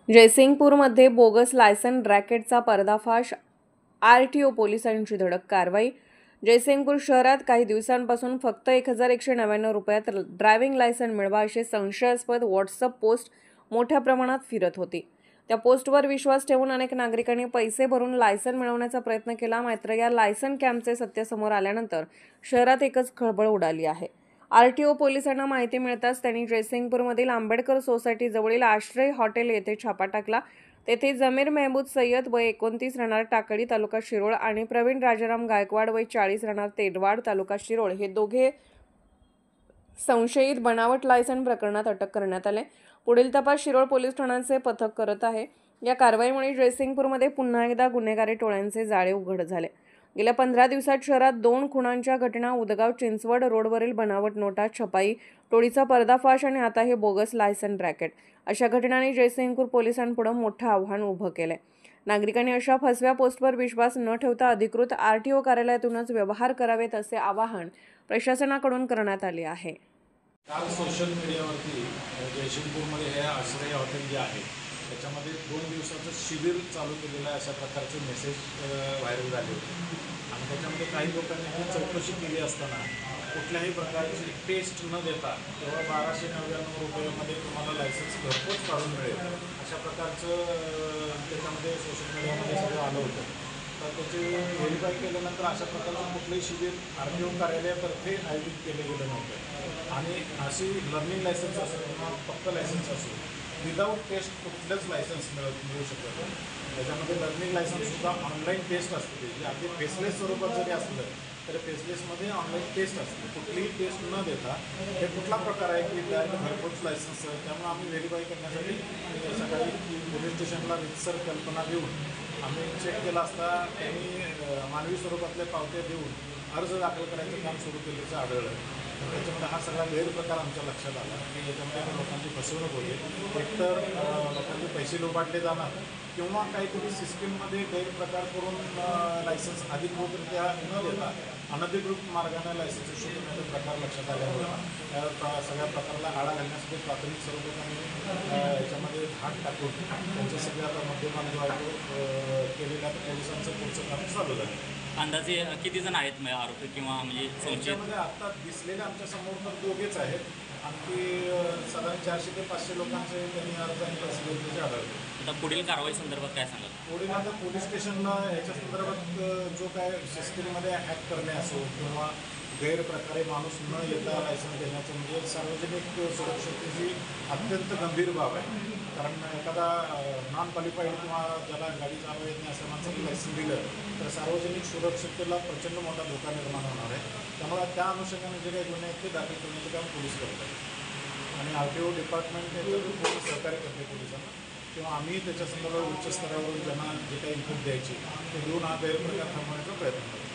जयसिंगपूरमध्ये bogus licence रॅकेटचा पर्दाफाश, RTO पोलिसांची धडक कारवाई। जयसिंगपूर शहरात काही दिवसांपासून फक्त 1199 रुपयात ड्रायव्हिंग लायसन मिळवा अशी संशयास्पद व्हॉट्सअप पोस्ट मोठ्या प्रमाणात फिरत होती। त्या पोस्टवर विश्वास ठेवून अनेक नागरिकांनी पैसे भरून लायसन मिळवण्याचा प्रयत्न केला। मात्र या लायसन कॅम्पचे सत्य समोर आल्यानंतर शहरात एकच खळबळ उडाली आहे। आरटीओ पोलिसांना माहिती मिळताच त्यांनी जयसिंगपूरमधील आंबेडकर सोसायटी जवळील आश्रय हॉटेल येथे छापा टाकला। तेथे जमीर मेहमूद सय्यद वय 29 राहणार टाकळी तालुका शिरोळ आणि प्रवीण राजाराम गायकवाड वय 40 राहणार तेडवाड तालुका शिरोळ हे दोघे संशयित बनावट लायसन प्रकरणात अटक करण्यात आले। पुढील तपास शिरोळ पोलीस ठाण्याचे पथक करत आहे। या कारवाईमुळे जयसिंगपूरमध्ये पुन्हा एकदा गुन्हेगारी टोळ्यांचे जाळे उघड झाले। गेल्या 15 दिवसात शहरात 2 खुनांच्या घटना, उदगाव चिंचवड रोडवरील बनावट नोटा, छपाई, टोळीचा पर्दाफाश आणि आता हे बोगस लायसन रॅकेट अशा घटनांनी जयसिंगपूर पोलिसांपुढे मोठं आव्हान उभं केलंय। नागरिकांनी अशा फसव्या पोस्टवर विश्वास न ठेवता अधिकृत आरटीओ कार्यालयातूनच व्यवहार करावेत असे आवाहन प्रशासनाकडून करण्यात आले आहे। काल सोशल मीडियावरती जयसिंगपूरमध्ये हे आश्रय हॉटेल जे आहे त्याच्यामध्ये 2 दिवसाचं शिबिर चालू केलेलं आहे अशा प्रकारचे मेसेज व्हायरल झाले होते आणि त्याच्यामध्ये काही लोकांनी चौकशी केली असताना कुठल्याही प्रकारची टेस्ट न देता केवळ 1299 रुपयामध्ये तुम्हाला लायसन्स घरपोच काढून मिळेल अशा प्रकारचं त्याच्यामध्ये सोशल मीडियामध्ये सगळं आलं होतं। तर त्याचे व्हेरीफाय केल्यानंतर अशा प्रकारचं कुठलंही शिबिर आरटीओ कार्यालयातर्फे आयोजित केले गेलं नव्हतं आणि अशी लर्निंग लायसन्स असो किंवा फक्त लायसन्स असो विदाऊट टेस्ट कुठलंच लायसन्स मिळू शकतं। त्याच्यामध्ये लर्निंग लायसन्ससुद्धा ऑनलाईन टेस्ट असते, जे अगदी फेसलेस स्वरूपात जरी असलं तरी फेसलेसमध्ये ऑनलाईन टेस्ट असते। कुठलीही टेस्ट न देता हे कुठला प्रकार आहे की डायरेक्ट घरपोच लायसन्स, त्यामुळे आम्ही व्हेरीफाय करण्यासाठी सकाळी पोलीस स्टेशनला रितसर कल्पना देऊन आम्ही चेक केला असता त्यांनी मानवी स्वरूपातले पावत्या देऊन अर्ज दाखल करायचं काम सुरू केल्याचं आढळलं। त्याच्यामध्ये हा सगळा गैरप्रकार आमच्या लक्षात आला की याच्यामध्ये लोकांची फसवणूक होते। एकतर लोकांचे पैसे लोबाडले जाणार किंवा काहीतरी सिस्टीममध्ये गैरप्रकार करून लायसन्स अधिकृतरित्या न देता अनधिकृत मार्गाने लायसन्स इश्यू करण्याचे प्रकार लक्षात आल्यामुळे त्या सगळ्या प्रकाराला आळा घालण्यासाठी प्राथमिक स्वरूपात याच्यामध्ये धाक टाकून त्यांचे सगळे आता मध्यमान जो आहे तो केलेल्या पोलिसांचं पुढचं काम चालू झालं। अंदाजे किती जण आहेत आरोपी किंवा म्हणजे संशयामध्ये आता दिसलेले आमच्या समोर तर दोघेच आहेत, आणखी साधारण 400 ते 500 लोकांचे त्यांनी अर्ज आणि पैसे घेतल्याचे आढळले। आता पुढील कारवाई संदर्भात काय सांगाल? पुढील आता पोलीस स्टेशनला याच्या संदर्भात जो काय सिस्टीममध्ये हॅक करणे असो किंवा गैरप्रकारे माणूस न येता लायसन्स देण्याचं म्हणजे सार्वजनिक सुरक्षेची अत्यंत गंभीर बाब आहे। कारण एखादा नॉन क्वालिफाईड किंवा ज्याला गाडी चालवा येत नाही अशा माणसाने लायसन्स दिलं तर सार्वजनिक सुरक्षेला प्रचंड मोठा धोका निर्माण होणार आहे। त्यामुळे त्या अनुषंगाने जे काही गुन्हे आहेत ते दाखल करण्याचं काम पोलीस करत आहेत आणि आरटीओ डिपार्टमेंट याच्यातून पोलीस सहकार्य करते पोलिसांना किंवा आम्ही त्याच्या संदर्भात उच्च स्तरावरून ज्यांना जे काही इनपुट द्यायची ते देऊन हा गैरप्रकार थांबवण्याचा प्रयत्न करतो।